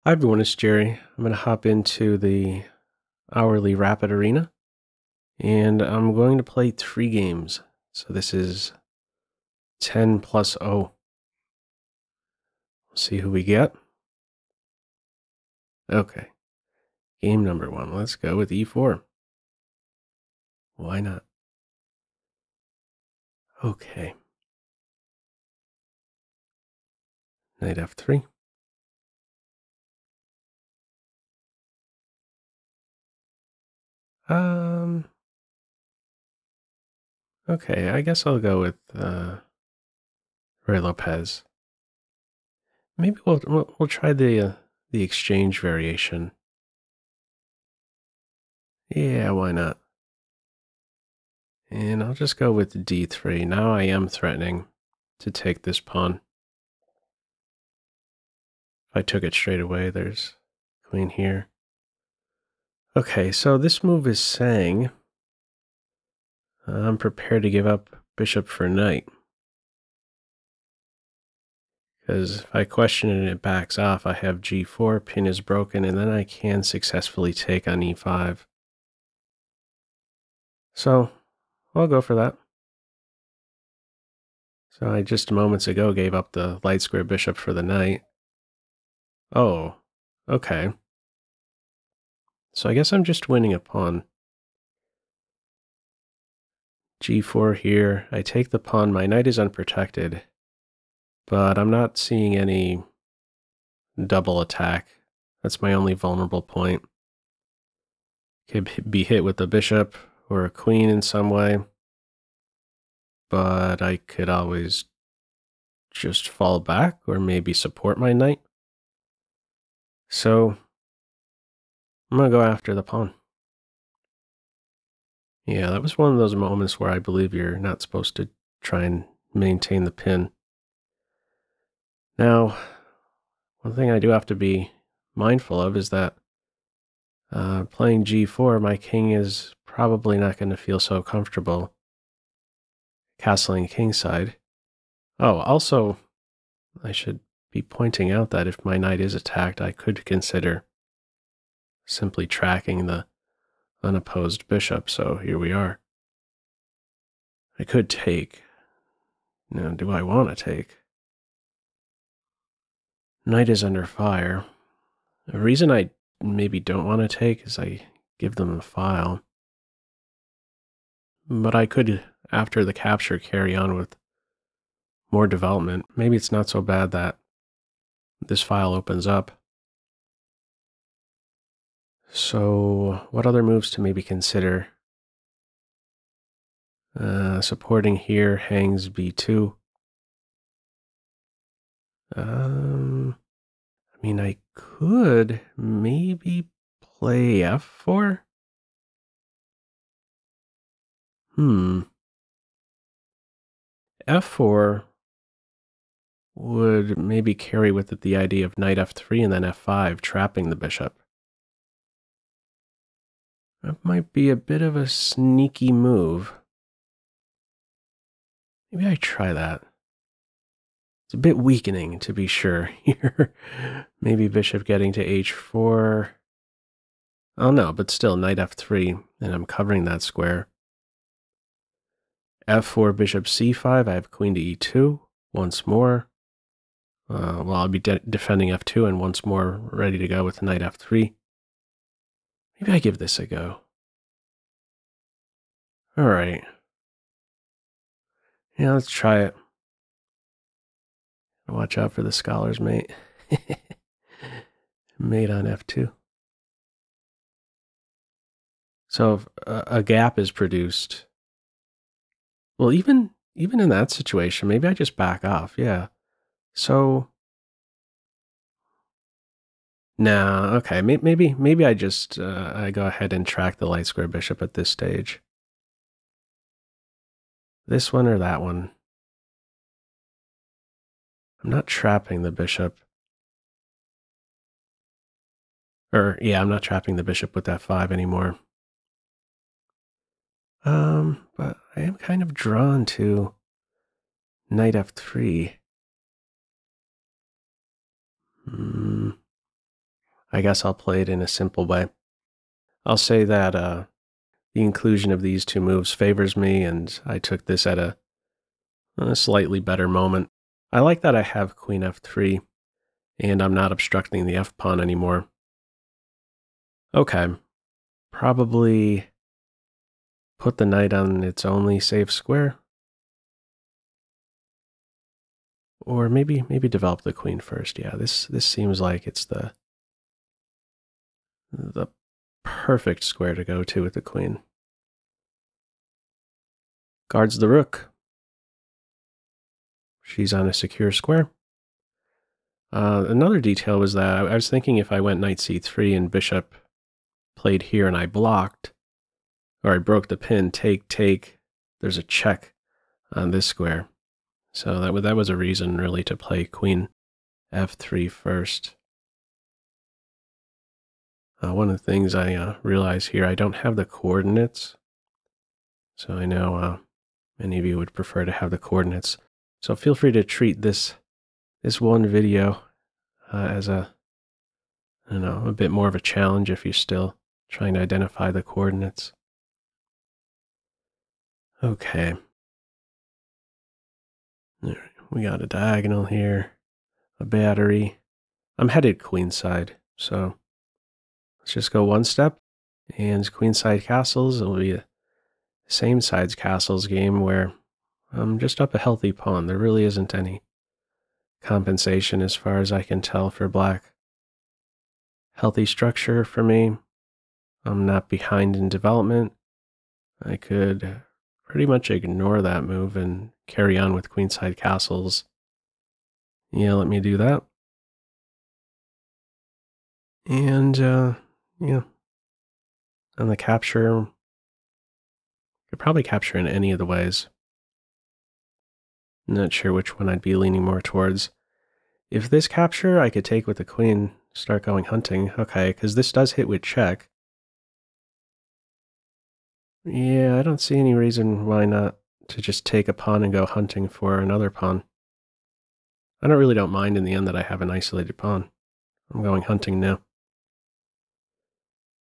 Hi everyone, it's Jerry. I'm going to hop into the hourly rapid arena and I'm going to play 3 games. So this is 10 plus 0. We'll see who we get. Okay, game number 1. Let's go with e4. Why not? Okay, knight f3. Okay, I guess I'll go with Ray Lopez. Maybe we'll try the exchange variation. Yeah, why not? And I'll just go with d3. Now I am threatening to take this pawn. If I took it straight away, there's queen here. Okay, so this move is saying I'm prepared to give up bishop for knight. Because if I question it and it backs off, I have g4, pin is broken, and then I can successfully take on e5. So I'll go for that. So I just moments ago gave up the light square bishop for the knight. Oh, okay. So I guess I'm just winning a pawn. g4 here. I take the pawn. My knight is unprotected, but I'm not seeing any double attack. That's my only vulnerable point. Could be hit with a bishop or a queen in some way, but I could always just fall back or maybe support my knight. So I'm going to go after the pawn. Yeah, that was one of those moments where I believe you're not supposed to try and maintain the pin. Now, one thing I do have to be mindful of is that playing g4, my king is probably not going to feel so comfortable castling kingside. Oh, also, I should be pointing out that if my knight is attacked, I could consider simply tracking the unopposed bishop. So here we are. I could take. Now, do I want to take? Knight is under fire. The reason I maybe don't want to take is I give them a file. But I could, after the capture, carry on with more development. Maybe it's not so bad that this file opens up. So what other moves to maybe consider? Supporting here, hangs b2. I mean, I could maybe play f4. F4 would maybe carry with it the idea of knight f3 and then f5, trapping the bishop. That might be a bit of a sneaky move. Maybe I try that. It's a bit weakening, to be sure, here. Maybe bishop getting to h4. Oh no, but still, knight f3, and I'm covering that square. f4, bishop c5, I have queen to e2, once more. Well, I'll be defending f2, and once more ready to go with knight f3. Maybe I give this a go. All right. Yeah, let's try it. Watch out for the scholar's mate. Mate on f2. So if a gap is produced, well, even in that situation, maybe I just back off. Yeah. So no, okay. Maybe I just I go ahead and track the light square bishop at this stage. This one or that one. I'm not trapping the bishop. Or yeah, I'm not trapping the bishop with f5 anymore. But I am kind of drawn to knight f3. I guess I'll play it in a simple way. I'll say that the inclusion of these two moves favors me, and I took this at a slightly better moment. I like that I have queen f3, and I'm not obstructing the f-pawn anymore. Okay, probably put the knight on its only safe square. Or maybe develop the queen first. Yeah, this seems like it's the perfect square to go to with the queen. Guards the rook. She's on a secure square. Another detail was that I was thinking if I went knight c3 and bishop played here and I blocked, or I broke the pin, take, there's a check on this square. So that was a reason really to play queen f3 first. One of the things I realize here, I don't have the coordinates. So I know many of you would prefer to have the coordinates. So feel free to treat this one video as a bit more of a challenge if you're still trying to identify the coordinates. Okay. We got a diagonal here, a battery. I'm headed queenside, so let's just go one step. And queenside castles, it'll be a same sides castles game where I'm just up a healthy pawn. There really isn't any compensation as far as I can tell for black. Healthy structure for me. I'm not behind in development. I could pretty much ignore that move and carry on with queenside castles. Yeah, let me do that. And, yeah. On the capture, could probably capture in any of the ways. Not sure which one I'd be leaning more towards. If this capture I could take with the queen, start going hunting. Okay, because this does hit with check. Yeah, I don't see any reason why not to just take a pawn and go hunting for another pawn. I don't mind in the end that I have an isolated pawn. I'm going hunting now.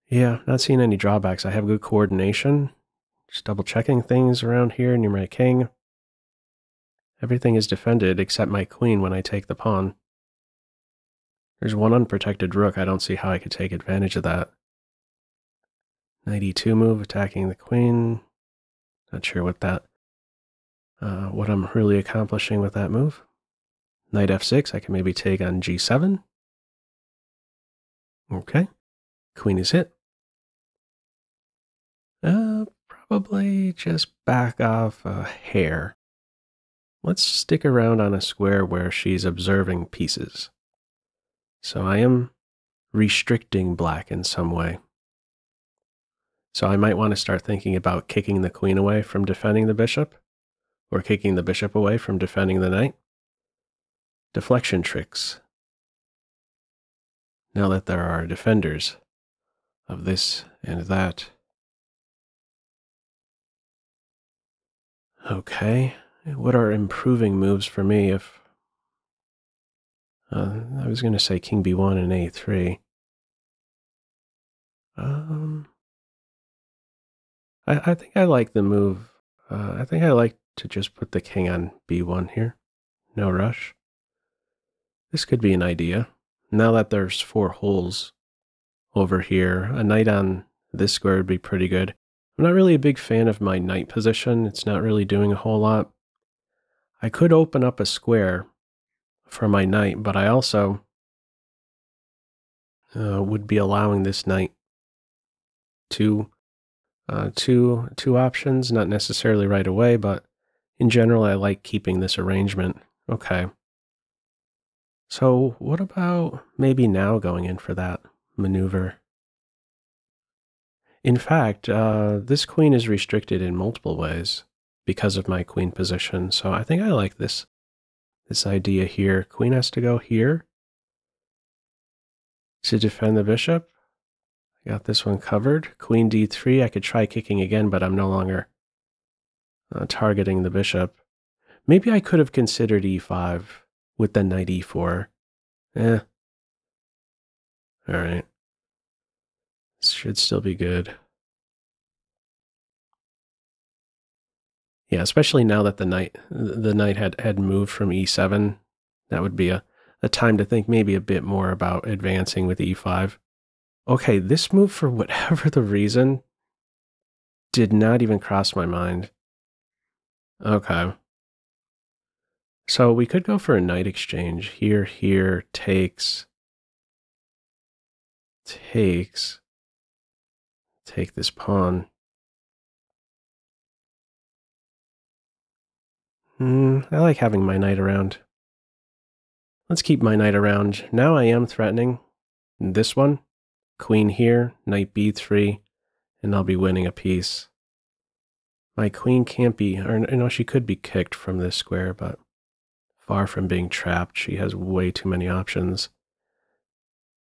Yeah, not seeing any drawbacks. I have good coordination. Just double checking things around here near my king. Everything is defended except my queen when I take the pawn. There's one unprotected rook. I don't see how I could take advantage of that. Knight e2 move, attacking the queen. Not sure what I'm really accomplishing with that move. Knight f6, I can maybe take on g7. Okay, queen is hit. Probably just back off a hair. Let's stick around on a square where she's observing pieces. So I am restricting black in some way. So I might want to start thinking about kicking the queen away from defending the bishop, or kicking the bishop away from defending the knight. Deflection tricks. Now that there are defenders of this and that. Okay, what are improving moves for me if... I was going to say king b1 and a3. I think I like the move. I think I like to just put the king on b1 here. No rush. This could be an idea. Now that there's 4 holes over here, a knight on this square would be pretty good. I'm not really a big fan of my knight position. It's not really doing a whole lot. I could open up a square for my knight, but I also would be allowing this knight two options, not necessarily right away, but in general, I like keeping this arrangement. Okay. So what about maybe now going in for that maneuver? In fact, this queen is restricted in multiple ways because of my queen position. So I think I like this idea here. Queen has to go here to defend the bishop. I got this one covered. Queen d3. I could try kicking again, but I'm no longer targeting the bishop. Maybe I could have considered e5 with the knight e4. I All right. This should still be good. Yeah, especially now that the knight had moved from e7. That would be a time to think maybe a bit more about advancing with e5. Okay, this move, for whatever the reason, did not even cross my mind. Okay. So we could go for a knight exchange. Here, takes. Take this pawn. I like having my knight around. Let's keep my knight around. Now I am threatening this one. Queen here, knight b3, and I'll be winning a piece. My queen can't be, or no, she could be kicked from this square, but far from being trapped. She has way too many options.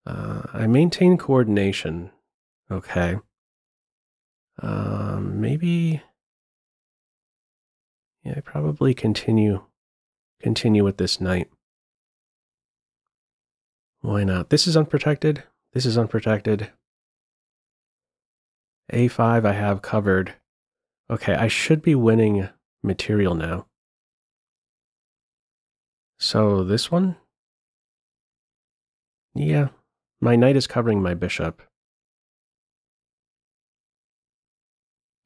I maintain coordination. Okay. Maybe, yeah, probably continue with this knight. Why not? This is unprotected. This is unprotected. A5 I have covered. Okay, I should be winning material now. So this one? Yeah, my knight is covering my bishop.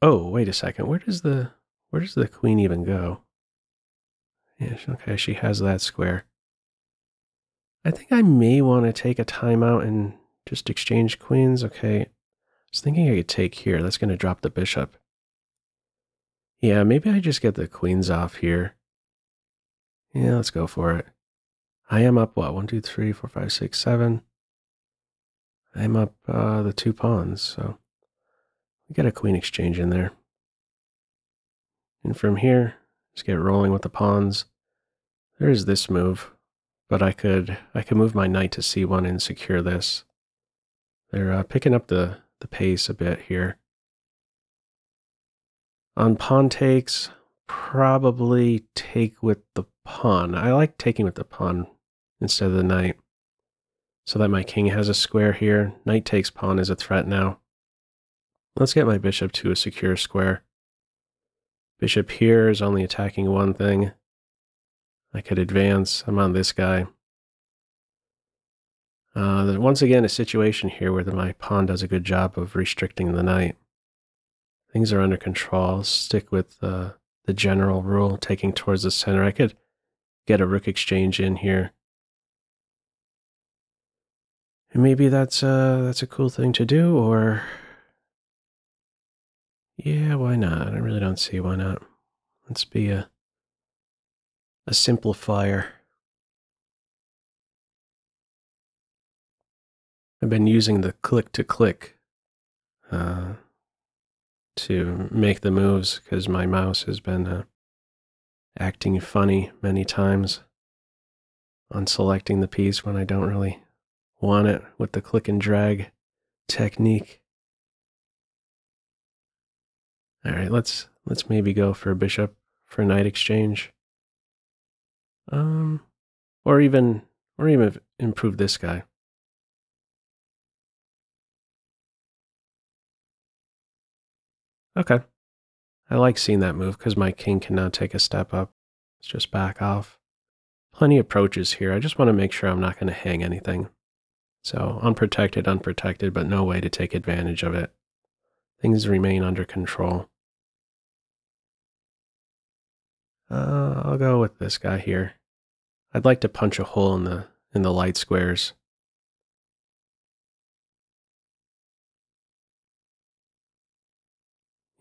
Oh, wait a second. Where does the queen even go? Yeah, okay, she has that square. I think I may want to take a timeout and just exchange queens. Okay, I was thinking I could take here. That's going to drop the bishop. Yeah, maybe I just get the queens off here. Yeah, let's go for it. I am up, what, 1, 2, 3, 4, 5, 6, 7. I'm up the 2 pawns, so we got a queen exchange in there. And from here, just get rolling with the pawns. There is this move, but I could move my knight to c1 and secure this. They're picking up the pace a bit here. On pawn takes, probably take with the pawn. I like taking with the pawn instead of the knight, so that my king has a square here. Knight takes pawn is a threat now. Let's get my bishop to a secure square. Bishop here is only attacking one thing. I could advance. I'm on this guy. Once again, a situation here where my pawn does a good job of restricting the knight. Things are under control. I'll stick with the general rule, taking towards the center. I could get a rook exchange in here. And maybe that's a cool thing to do, or yeah, why not? I really don't see why not. Let's be a simplifier. I've been using the click to click to make the moves because my mouse has been acting funny many times on selecting the piece when I don't really want it with the click and drag technique. All right, let's maybe go for a bishop for a knight exchange. Or even improve this guy. Okay. I like seeing that move because my king can now take a step up. Let's just back off. Plenty of approaches here. I just want to make sure I'm not going to hang anything. So unprotected, but no way to take advantage of it. Things remain under control. I'll go with this guy here. I'd like to punch a hole in the light squares.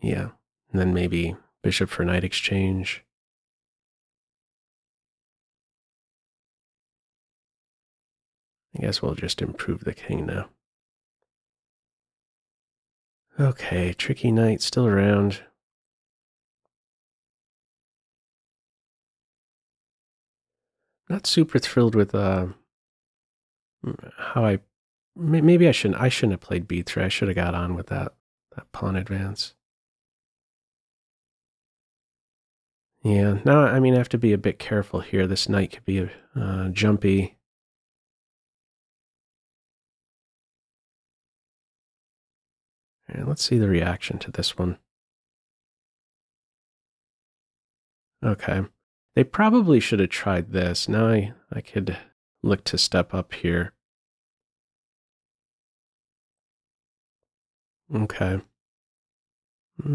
Yeah, and then maybe bishop for knight exchange. I guess we'll just improve the king now. Okay, tricky knight still around. Not super thrilled with how maybe I shouldn't have played b3. I should have got on with that pawn advance. Yeah, now I mean I have to be a bit careful here. This knight could be jumpy. And let's see the reaction to this one. Okay. They probably should have tried this. Now I could look to step up here. Okay.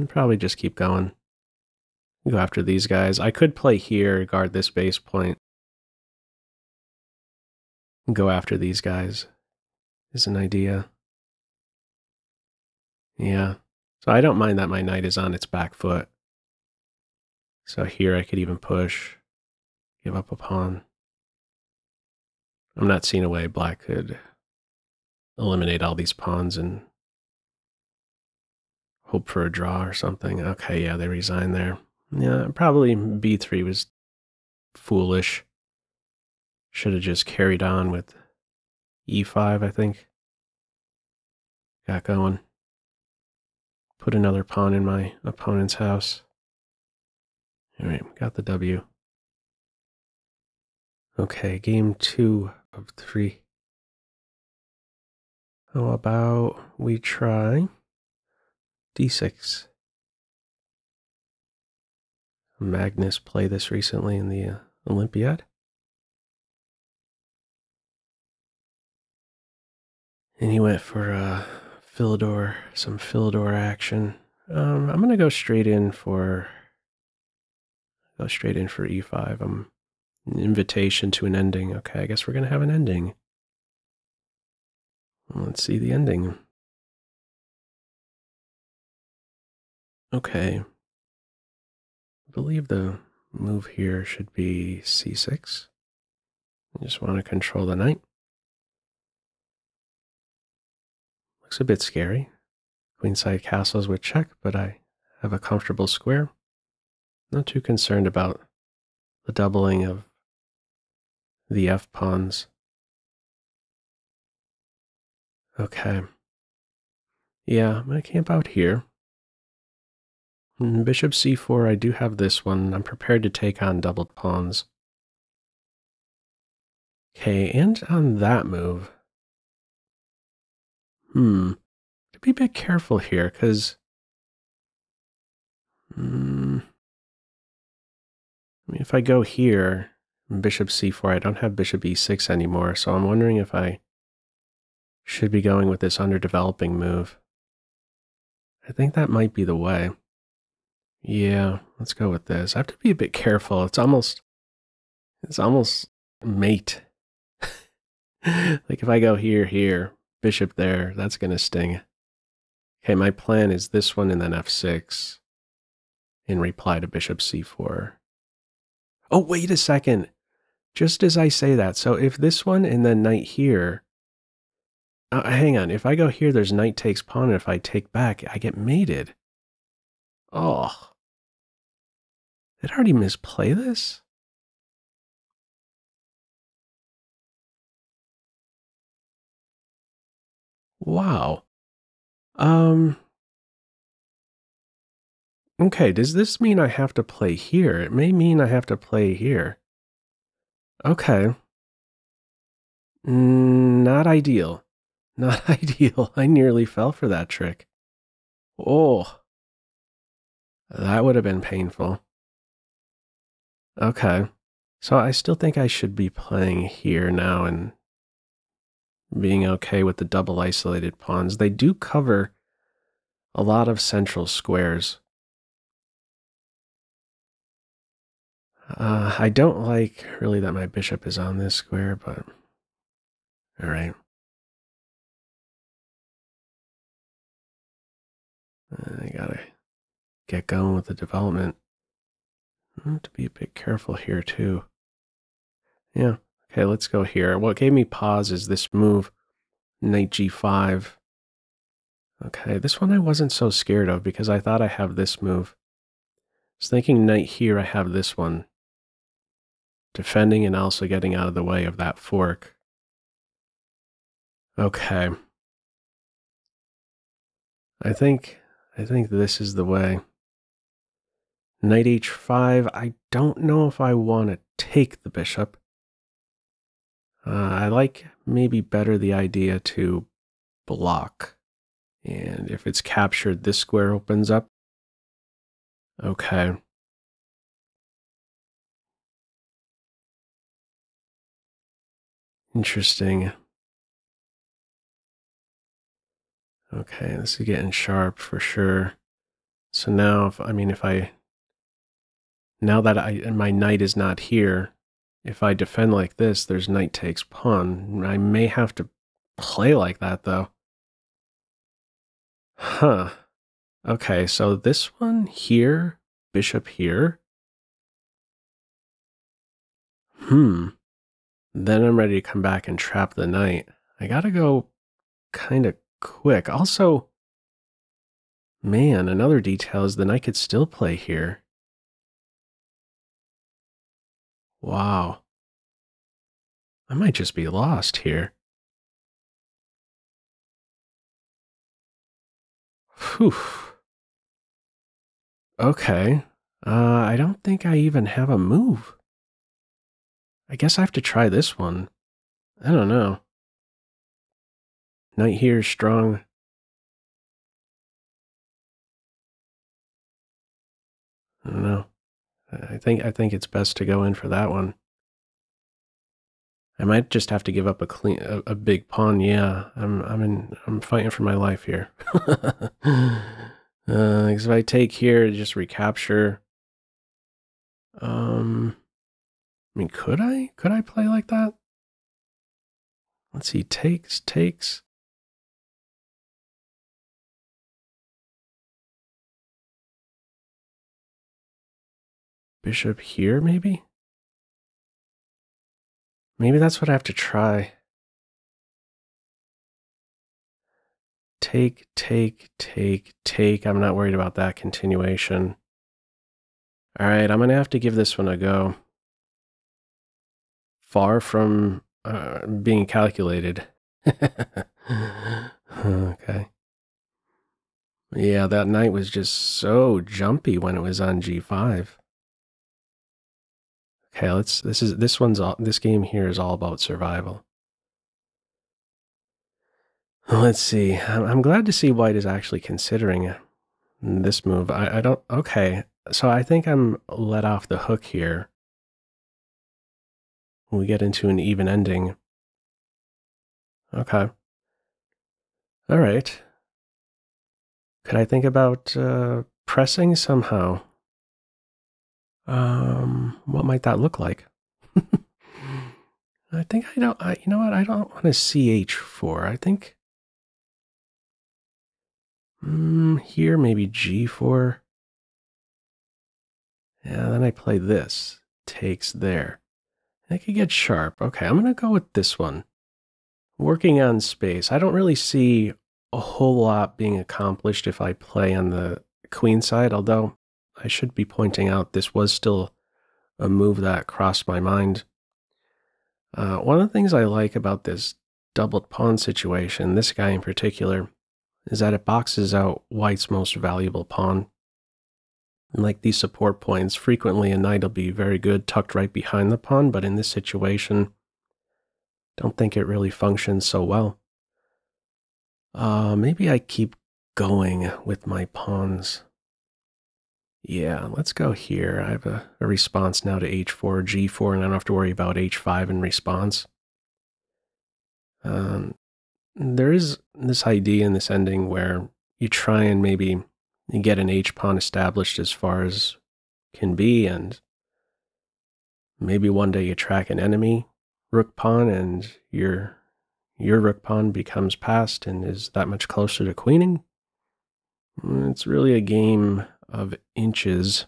Probably just keep going. Go after these guys. I could play here, guard this base point. Go after these guys is an idea. Yeah. So I don't mind that my knight is on its back foot. So here I could even push, give up a pawn. I'm not seeing a way black could eliminate all these pawns and hope for a draw or something. Okay, yeah, they resign there. Yeah, probably b3 was foolish. Should have just carried on with e5, I think. Got going. Put another pawn in my opponent's house. All right, got the W. Okay, game 2 of 3. How about we try d6? Magnus played this recently in the Olympiad. And he went for some Philidor action. I'm gonna go straight in for e5. An invitation to an ending. Okay, I guess we're gonna have an ending. Let's see the ending. Okay. I believe the move here should be c6. I just want to control the knight. Looks a bit scary. Queenside castles with check, but I have a comfortable square. Not too concerned about the doubling of the f pawns. Okay. Yeah, I'm going to camp out here. Bishop c4, I do have this one. I'm prepared to take on doubled pawns. Okay, and on that move, to be a bit careful here, because I mean, if I go here, bishop c4, I don't have bishop e6 anymore, so I'm wondering if I should be going with this underdeveloping move. I think that might be the way. Yeah, let's go with this. I have to be a bit careful. It's almost mate. Like if I go here, bishop there, that's going to sting. Okay, my plan is this one and then f6 in reply to bishop c4. Oh, wait a second. Just as I say that, so if this one and then knight here, hang on, if I go here, there's knight takes pawn, and if I take back, I get mated. Oh. Did I already misplay this? Wow. Okay, does this mean I have to play here? It may mean I have to play here. Okay. Not ideal. Not ideal. I nearly fell for that trick. Oh. That would have been painful. Okay. So I still think I should be playing here now and being okay with the double isolated pawns. They do cover a lot of central squares. I don't like really that my bishop is on this square, but all right. I gotta get going with the development. I have to be a bit careful here too. Yeah, okay, let's go here. What gave me pause is this move, knight g5. Okay, this one I wasn't so scared of because I thought I have this move. I was thinking knight here, I have this one. Defending and also getting out of the way of that fork. Okay. I think this is the way. Knight h5, I don't know if I want to take the bishop. I like maybe better the idea to block And if it's captured, this square opens up. Okay. Interesting. Okay, this is getting sharp for sure. So now, now that my knight is not here, if I defend like this, there's knight takes pawn. I may have to play like that though. Huh. Okay, so this one here, bishop here. Then I'm ready to come back and trap the knight. I gotta go kind of quick. Also, man, another detail is the knight could still play here. Wow. I might just be lost here. Whew. Okay. I don't think I even have a move. I guess I have to try this one. I don't know. Knight here is strong. I don't know. I think it's best to go in for that one. I might just have to give up a big pawn. Yeah, I'm fighting for my life here. Because if I take here, just recapture. I mean, could I play like that? Let's see. Takes. Bishop here, maybe. Maybe that's what I have to try. Take. I'm not worried about that continuation. All right, I'm going to have to give this one a go. Far from being calculated. Okay. Yeah, that knight was just so jumpy when it was on g5. Okay, this game here is all about survival. Let's see. I'm glad to see White is actually considering this move. I don't. Okay, so I think I'm let off the hook here. We get into an even ending. Okay. All right. Could I think about pressing somehow? What might that look like? I think I don't. You know what? I don't want to CH4. I think here maybe G4. Yeah, then I play this. Takes there. I could get sharp. Okay, I'm gonna go with this one. Working on space. I don't really see a whole lot being accomplished if I play on the queen side, although I should be pointing out this was still a move that crossed my mind. One of the things I like about this doubled pawn situation, this guy in particular, is that it boxes out White's most valuable pawn. And like these support points, frequently a knight will be very good tucked right behind the pawn, but in this situation, don't think it really functions so well. Maybe I keep going with my pawns. Yeah, let's go here. I have a response now to h4, g4, and I don't have to worry about h5 in response. There is this idea in this ending where you try and maybe get an h-pawn established as far as can be, and maybe one day you track an enemy rook pawn and your rook pawn becomes passed and is that much closer to queening. It's really a game of inches.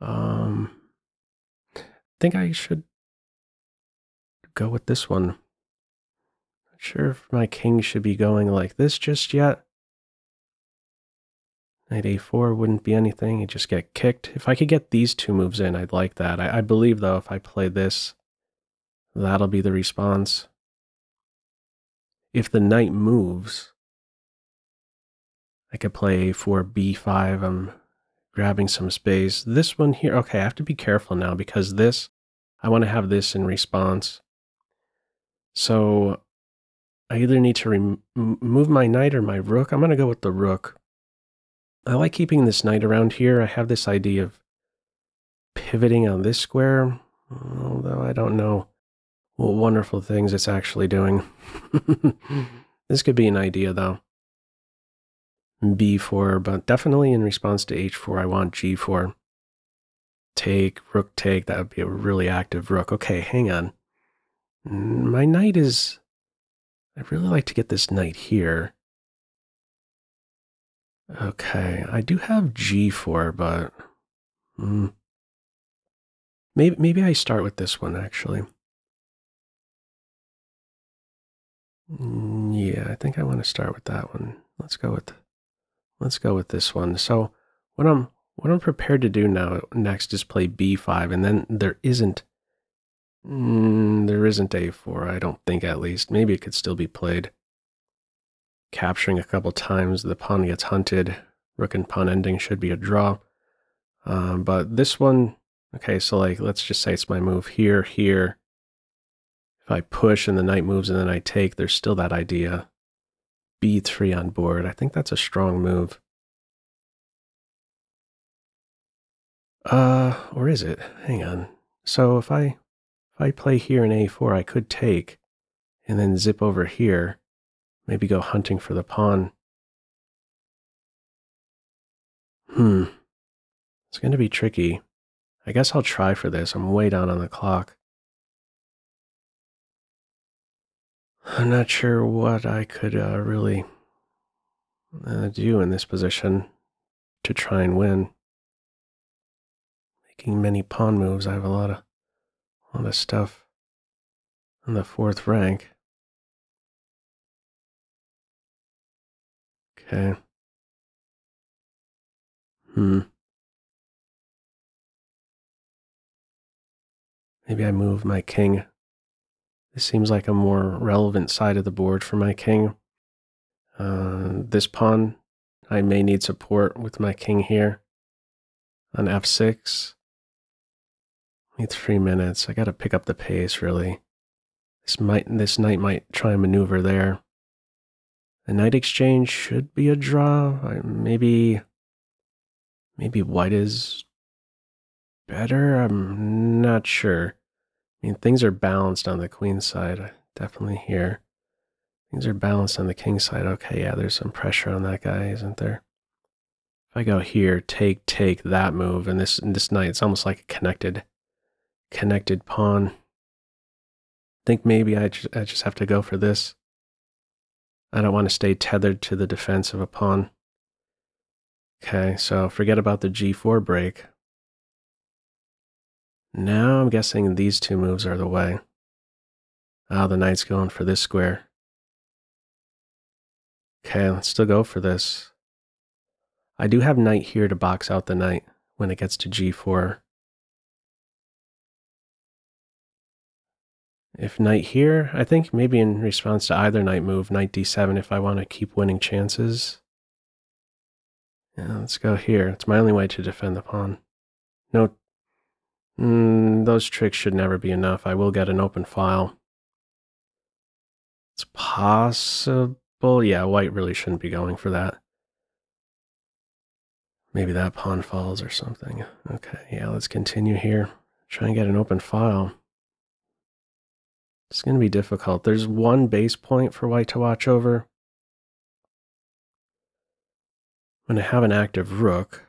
I think I should go with this one. Not sure if my king should be going like this just yet. Knight a4 wouldn't be anything. You just get kicked. If I could get these two moves in, I'd like that. I believe, though, if I play this, that'll be the response. If the knight moves, I could play a4, b5. I'm grabbing some space. This one here, okay, I have to be careful now because this, I want to have this in response. So I either need to move my knight or my rook. I'm going to go with the rook. I like keeping this knight around here. I have this idea of pivoting on this square, although I don't know what wonderful things it's actually doing. This could be an idea, though. B4, but definitely in response to H4, I want G4. Take, rook take, that would be a really active rook. Okay, hang on. My knight is... I'd really like to get this knight here. Okay, I do have G4, but... Maybe I start with this one, actually. Yeah, I think I want to start with that one. Let's go with this one. So what I'm prepared to do now next is play B5, and then there isn't A4, I don't think, at least. Maybe it could still be played. Capturing a couple times, the pawn gets hunted. Rook and pawn ending should be a draw. But this one, okay, so like, let's just say it's my move here, here. If I push and the knight moves and then I take, there's still that idea. B3 on board. I think that's a strong move. Or is it? Hang on. So if I play here in A4, I could take and then zip over here. Maybe go hunting for the pawn. It's going to be tricky. I guess I'll try for this. I'm way down on the clock. I'm not sure what I could really do in this position to try and win. Making many pawn moves. I have a lot of stuff on the 4th rank. Okay. Maybe I move my king. This seems like a more relevant side of the board for my king. This pawn, I may need support with my king here on f6. Need 3 minutes. I got to pick up the pace, really. This knight might try and maneuver there. The knight exchange should be a draw. Maybe white is better. I'm not sure. I mean, things are balanced on the queen side, definitely here. Things are balanced on the king side. Okay, yeah, there's some pressure on that guy, isn't there? If I go here, take that move, and this knight, it's almost like a connected pawn. I think maybe I just have to go for this. I don't want to stay tethered to the defense of a pawn. Okay, so forget about the G4 break. Now I'm guessing these two moves are the way. Ah, the knight's going for this square. Okay, let's still go for this. I do have knight here to box out the knight when it gets to G4. If knight here, I think maybe in response to either knight move, knight D7 if I want to keep winning chances. Yeah, let's go here. It's my only way to defend the pawn. No, those tricks should never be enough. I will get an open file. It's possible. Yeah, white really shouldn't be going for that. Maybe that pawn falls or something. Okay, yeah, let's continue here. Try and get an open file. It's going to be difficult. There's one base point for white to watch over. When I have an active rook,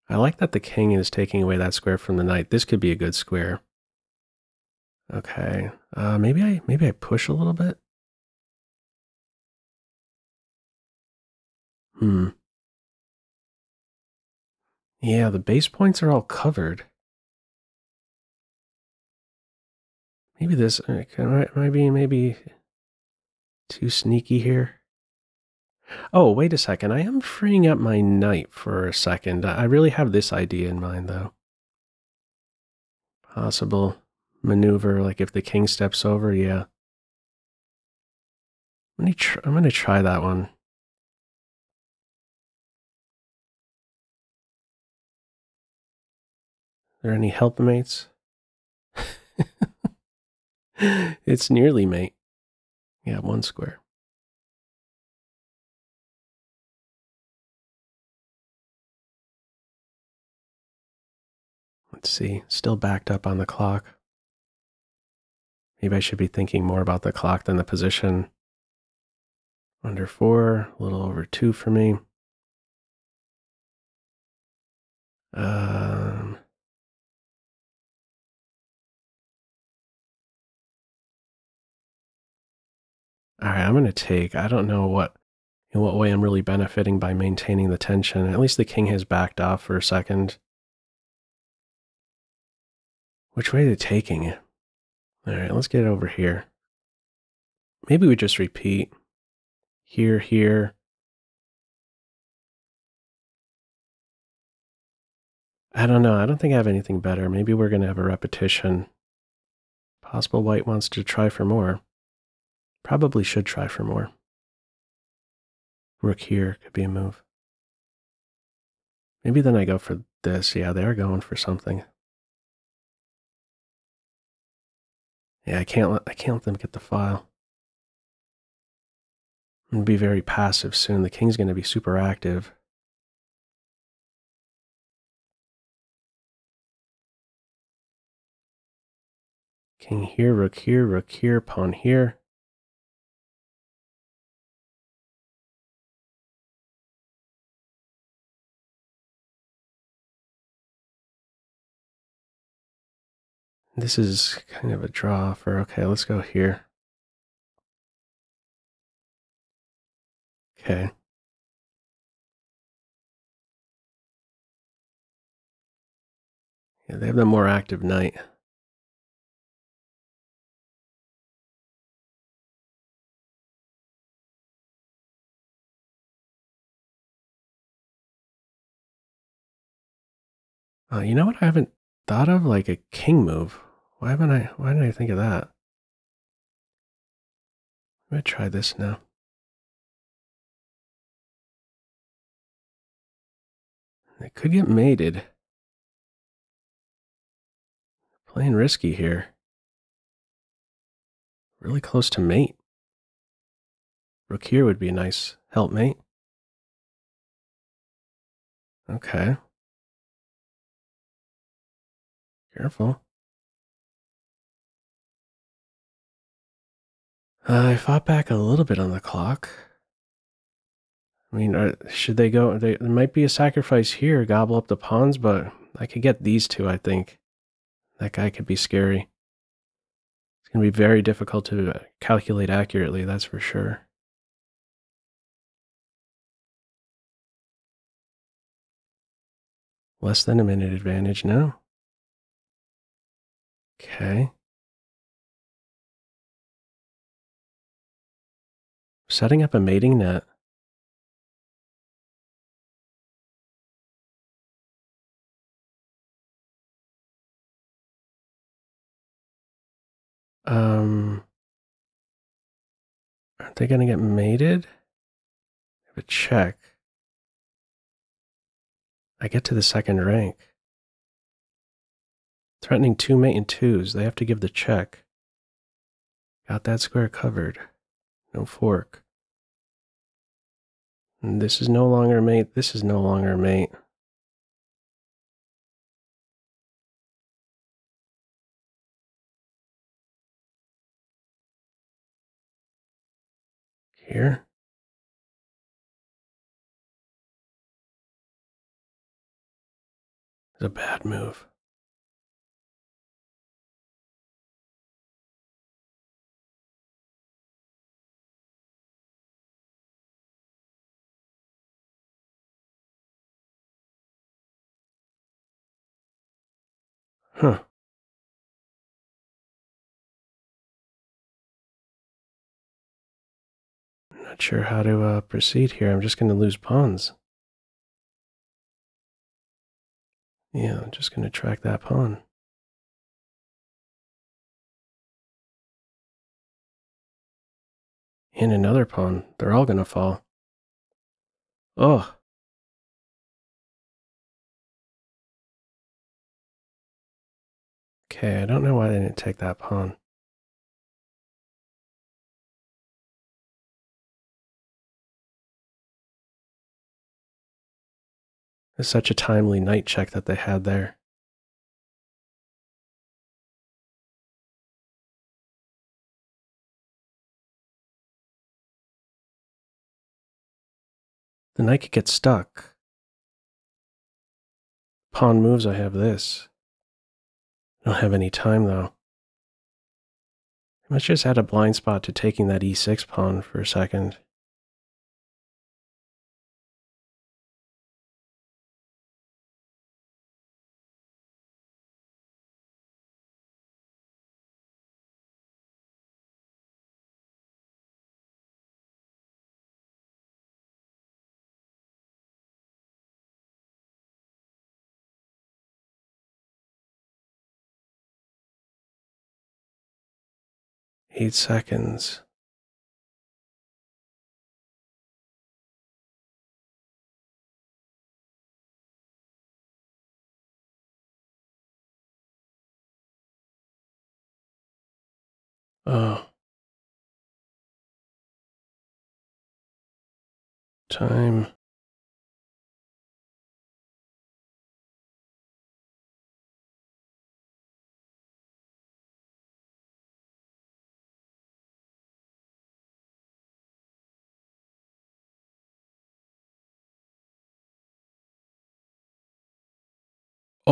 I like that the king is taking away that square from the knight. This could be a good square. Okay, maybe I push a little bit. Yeah, the base points are all covered. Maybe this maybe too sneaky here. Oh, wait a second. I am freeing up my knight for a second. I really have this idea in mind, though. Possible maneuver, like if the king steps over, yeah. I'm going to try that one. Are there any helpmates? It's nearly mate. Yeah, 1 square. Let's see, still backed up on the clock. Maybe I should be thinking more about the clock than the position. Under 4, a little over 2 for me. Um, all right, I'm going to take, I don't know in what way I'm really benefiting by maintaining the tension. At least the king has backed off for a second. Which way are they taking it? All right, let's get it over here. Maybe we just repeat. Here, here. I don't know. I don't think I have anything better. Maybe we're going to have a repetition. Possible white wants to try for more. Probably should try for more. Rook here could be a move. Maybe then I go for this. Yeah, they are going for something. Yeah, I can't let them get the file. I'm going to be very passive soon. The king's going to be super active. King here, rook here, pawn here. This is kind of a draw for, okay, let's go here. Okay. Yeah, they have the more active knight. You know what I haven't thought of? Like a king move. Why didn't I think of that? I'm going to try this now. It could get mated. Playing risky here. Really close to mate. Rook here would be a nice helpmate. Okay. Careful. I fought back a little bit on the clock. I mean, should they go? There might be a sacrifice here, gobble up the pawns, but I could get these two, I think. That guy could be scary. It's going to be very difficult to calculate accurately, that's for sure. Less than a minute advantage now. Okay. Setting up a mating net. Aren't they going to get mated? I have a check. I get to the second rank. Threatening 2 mate and 2s. They have to give the check. Got that square covered. No fork. And this is no longer mate. This is no longer mate. Here. It's a bad move. Huh. Not sure how to proceed here. I'm just going to lose pawns. Yeah, I'm just going to track that pawn. And another pawn. They're all going to fall. Oh. Okay, I don't know why they didn't take that pawn. It's such a timely knight check that they had there. The knight could get stuck. Pawn moves, I have this. I don't have any time, though. I must just had a blind spot to taking that e6 pawn for a second. Eight seconds. Oh. Time.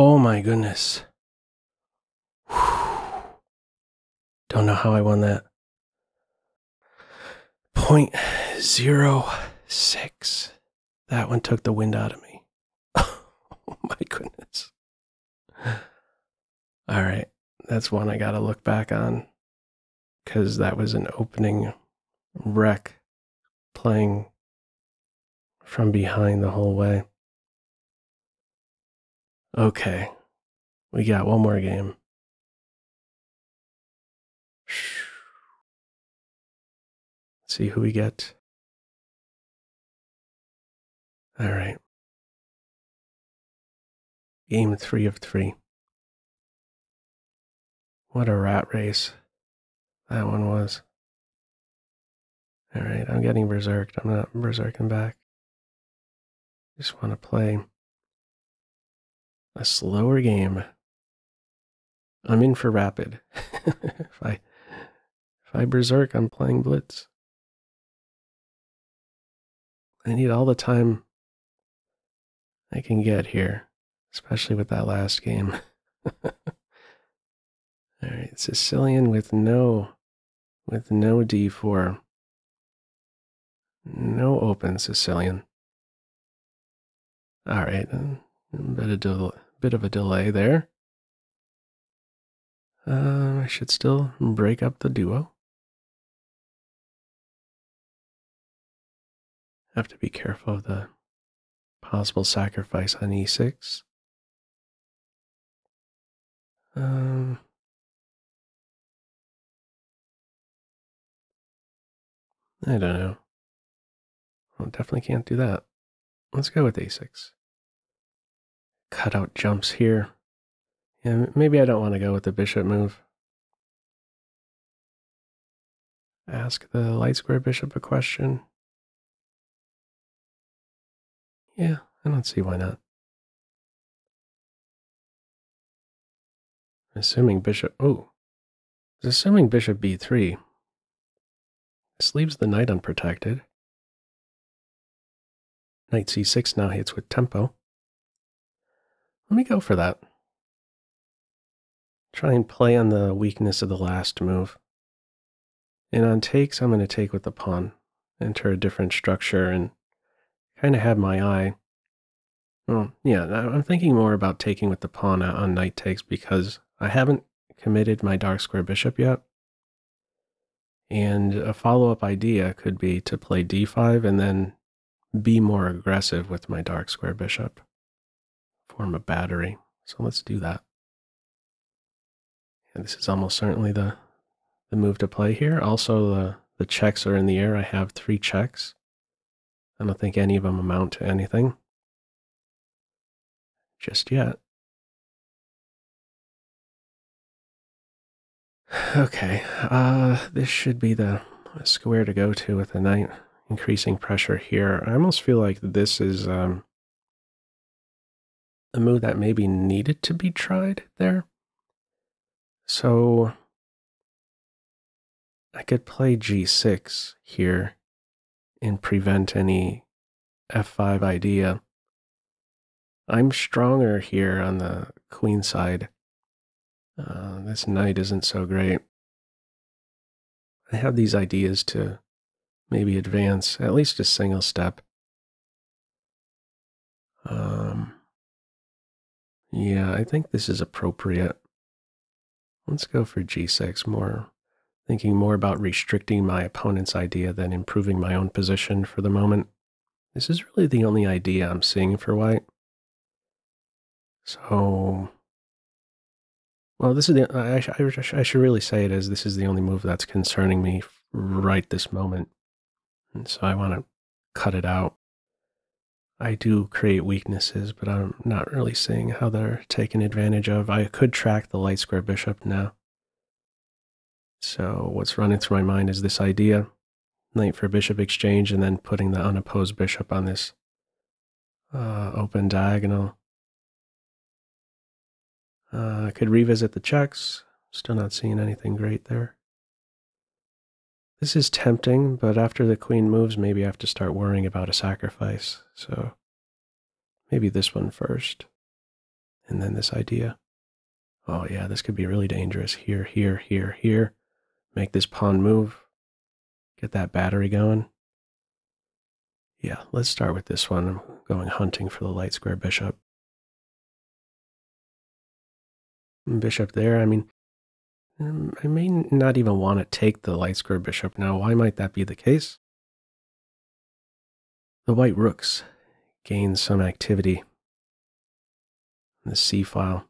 Oh my goodness. Don't know how I won that. 0.06. That one took the wind out of me. Oh my goodness. All right. That's one I got to look back on because that was an opening wreck playing from behind the whole way. Okay. We got one more game. Let's see who we get. All right. Game 3 of 3. What a rat race that one was. All right, I'm getting berserked. I'm not berserking back. Just want to play a slower game. I'm in for rapid. if I berserk, I'm playing blitz. I need all the time I can get here, especially with that last game. All right, Sicilian with no d4. No open Sicilian. All right, a bit of a delay there. I should still break up the duo. Have to be careful of the possible sacrifice on e6. I don't know. Well, definitely can't do that. Let's go with a6. Cut out jumps here. Yeah, maybe I don't want to go with the bishop move. Ask the light square bishop a question. Yeah, I don't see why not. Assuming bishop, assuming bishop b3. This leaves the knight unprotected. Knight c6 now hits with tempo. Let me go for that. Try and play on the weakness of the last move. And on takes, I'm going to take with the pawn. Enter a different structure and kind of have my eye. Well, yeah, I'm thinking more about taking with the pawn on knight takes because I haven't committed my dark square bishop yet. And a follow-up idea could be to play d5 and then be more aggressive with my dark square bishop. Form a battery. So let's do that. And this is almost certainly the move to play here. Also, the checks are in the air. I have 3 checks. I don't think any of them amount to anything just yet. Okay, this should be the square to go to with the knight increasing pressure here. I almost feel like this is a move that maybe needed to be tried there. So I could play g6 here and prevent any f5 idea. I'm stronger here on the queen side. This knight isn't so great. I have these ideas to maybe advance at least a single step. Yeah, I think this is appropriate. Let's go for g6 more. Thinking more about restricting my opponent's idea than improving my own position for the moment. This is really the only idea I'm seeing for white. So, well, this is I should really say it as this is the only move that's concerning me right this moment. And so I want to cut it out. I do create weaknesses, but I'm not really seeing how they're taken advantage of. I could track the light square bishop now. So what's running through my mind is this idea, knight for bishop exchange, and then putting the unopposed bishop on this open diagonal. I could revisit the checks. Still not seeing anything great there. This is tempting, but after the queen moves, maybe I have to start worrying about a sacrifice. So maybe this one first, and then this idea. Oh yeah, this could be really dangerous. Here, here, here, here. Make this pawn move. Get that battery going. Yeah, let's start with this one. I'm going hunting for the light square bishop. Bishop there, I mean, I may not even want to take the light square bishop now. Why might that be the case? The white rooks gain some activity in the C file.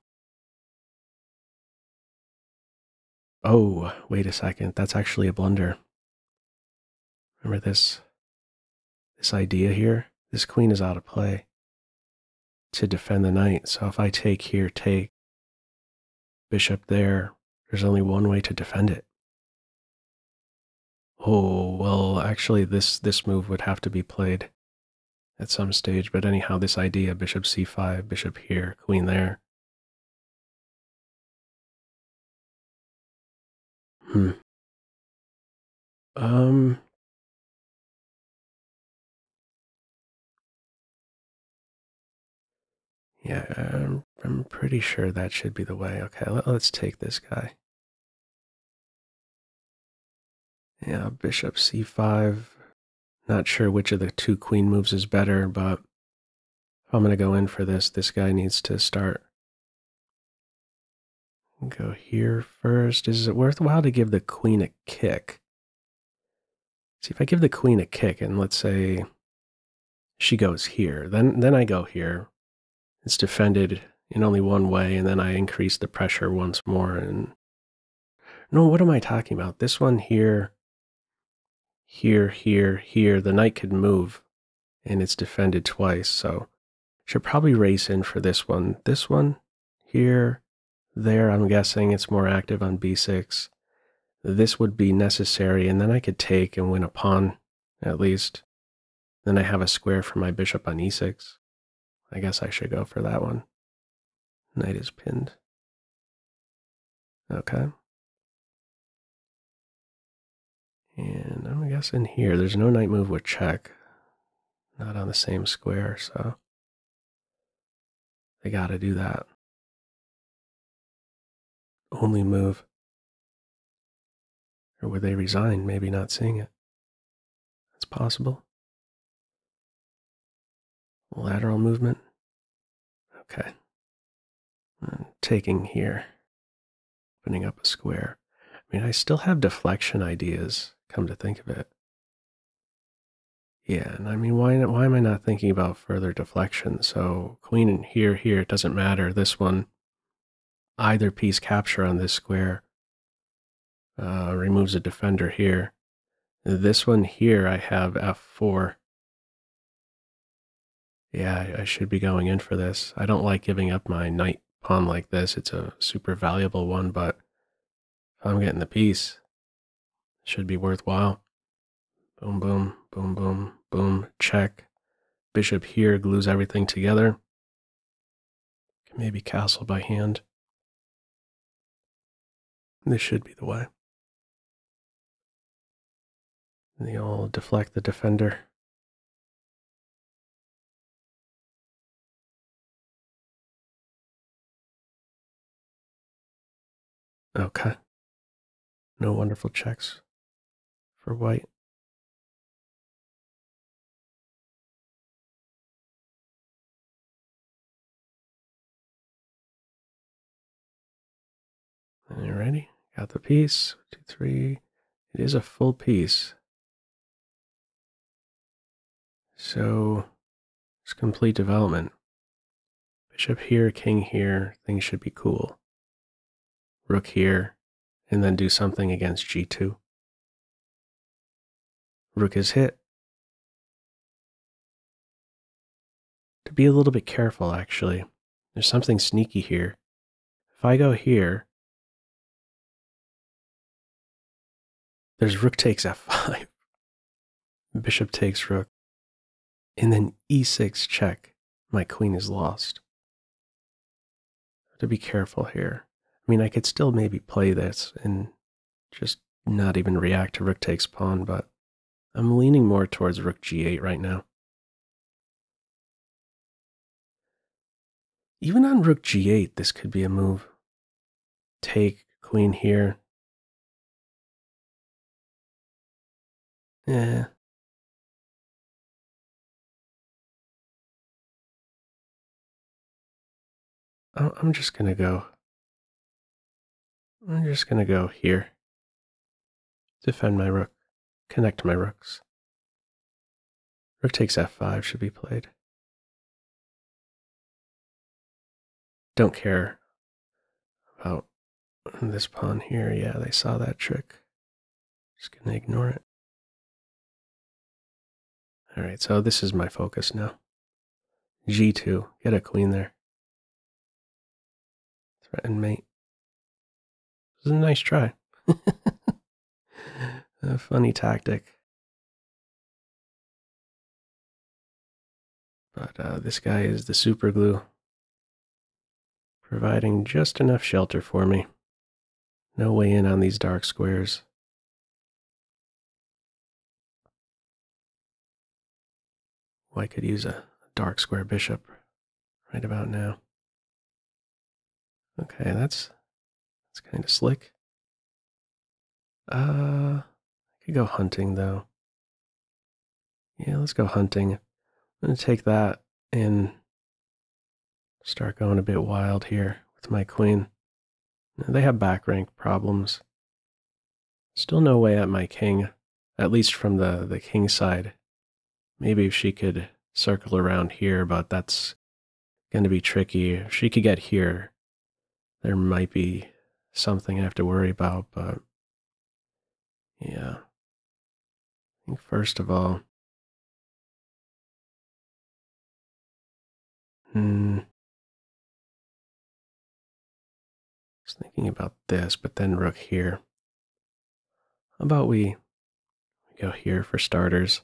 Oh, wait a second. That's actually a blunder. Remember this idea here? This queen is out of play to defend the knight. So if I take here, take bishop there, there's only one way to defend it. Oh, well, actually this move would have to be played at some stage. But anyhow, this idea, bishop c5, bishop here, queen there. Um, yeah, I'm pretty sure that should be the way. Okay, let's take this guy. Yeah, bishop c5. Not sure which of the two queen moves is better, but if I'm going to go in for this, this guy needs to start. Go here first. Is it worthwhile to give the queen a kick? See, if I give the queen a kick and let's say she goes here, then I go here. It's defended in only one way, and then I increase the pressure once more. And no, what am I talking about? This one here, here, here, here. The knight could move, and it's defended twice. So should probably race in for this one. This one here, there. I'm guessing it's more active on b6. This would be necessary, and then I could take and win a pawn, at least. Then I have a square for my bishop on e6. I guess I should go for that one. Knight is pinned. Okay. And I'm guessing here, there's no knight move with check. Not on the same square, so they gotta do that. Only move. Or would they resign, maybe not seeing it? That's possible. Lateral movement. Okay. And taking here. Opening up a square. I mean, I still have deflection ideas, come to think of it. Yeah, and I mean, why am I not thinking about further deflection? So queen and here, it doesn't matter. This one, either piece capture on this square removes a defender here. This one here, I have f4. Yeah, I should be going in for this. I don't like giving up my knight pawn like this. It's a super valuable one, but if I'm getting the piece, it should be worthwhile. Boom, boom, boom, boom, boom, check. Bishop here glues everything together. Maybe castle by hand. This should be the way. And you'll deflect the defender. Okay. No wonderful checks for white. Are you ready? Got the piece. 2, 3. It is a full piece. So it's complete development. Bishop here, king here. Things should be cool. Rook here, and then do something against g2. Rook is hit. To be a little bit careful, actually. There's something sneaky here. If I go here, there's rook takes f5. Bishop takes rook. And then e6 check. My queen is lost. To be careful here. I mean, I could still maybe play this and just not even react to rook takes pawn, but I'm leaning more towards rook g8 right now. Even on rook g8, this could be a move. Take, queen here. Eh. I'm just gonna go here. Defend my rook. Connect my rooks. Rook takes f5 should be played. Don't care about this pawn here. Yeah, they saw that trick. Just gonna ignore it. All right, so this is my focus now. g2, get a queen there. Threaten mate. This is a nice try. A funny tactic. But this guy is the super glue, providing just enough shelter for me. No way in on these dark squares. Well, I could use a dark square bishop right about now. Okay, that's kind of slick. I could go hunting though. Yeah, let's go hunting. I'm gonna take that and start going a bit wild here with my queen. Now, they have back rank problems. Still no way at my king, at least from the king side. Maybe if she could circle around here, but that's going to be tricky. If she could get here, there might be something I have to worry about, but yeah. I think first of all, I was thinking about this, but then rook here. How about we go here for starters?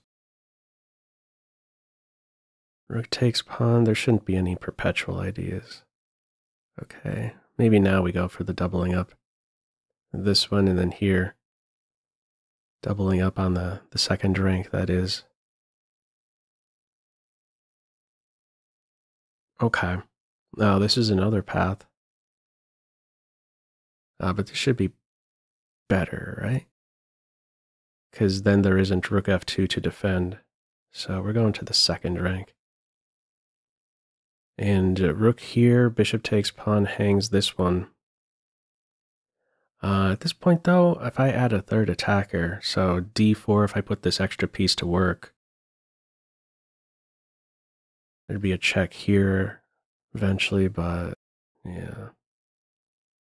Rook takes pawn. There shouldn't be any perpetual ideas. Okay, maybe now we go for the doubling up. This one and then here. Doubling up on the second rank, that is. Okay. Now this is another path. But this should be better, right? Because then there isn't rook f2 to defend. So we're going to the second rank. And rook here, bishop takes pawn, hangs this one. At this point though, if I add a third attacker, so d4, if I put this extra piece to work, there'd be a check here eventually, but yeah.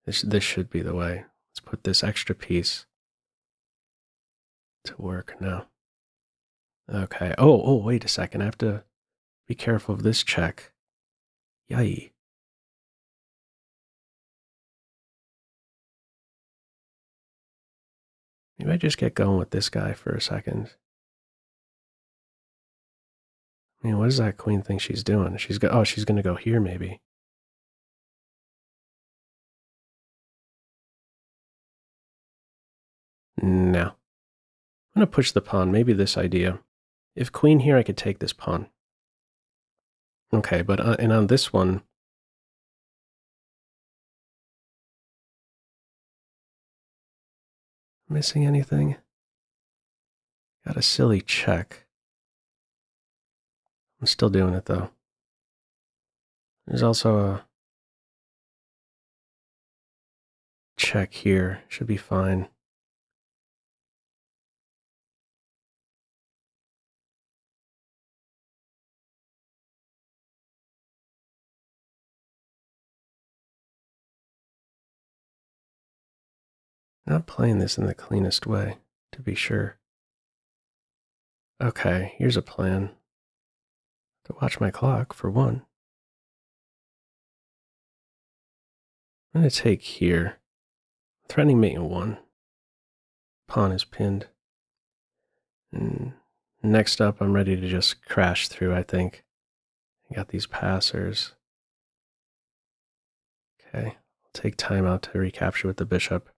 This should be the way. Let's put this extra piece to work now. Okay. Oh, wait a second. I have to be careful of this check. Yay. Maybe I just get going with this guy for a second. I mean, what does that queen think she's doing? She's going to go here maybe. No. I'm going to push the pawn. Maybe this idea. If queen here, I could take this pawn. Okay, but and on this one, missing anything? Got a silly check. I'm still doing it though. There's also a check here. Should be fine. Not playing this in the cleanest way, to be sure. Okay, here's a plan. To watch my clock, for one. I'm going to take here. Threatening mate in 1. Pawn is pinned. And next up, I'm ready to just crash through, I think. I got these passers. Okay, I'll take time out to recapture with the bishop.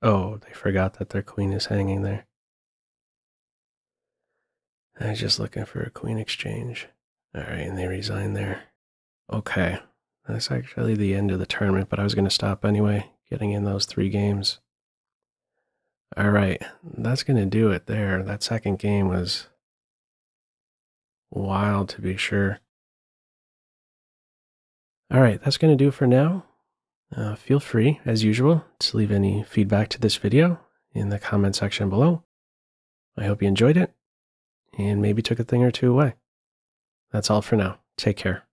Oh, they forgot that their queen is hanging there. I was just looking for a queen exchange. All right, and they resign there. Okay, that's actually the end of the tournament, but I was going to stop anyway, getting in those 3 games. All right, that's going to do it there. That second game was wild, to be sure. All right, that's going to do it for now. Feel free, as usual, to leave any feedback to this video in the comment section below. I hope you enjoyed it and maybe took a thing or two away. That's all for now. Take care.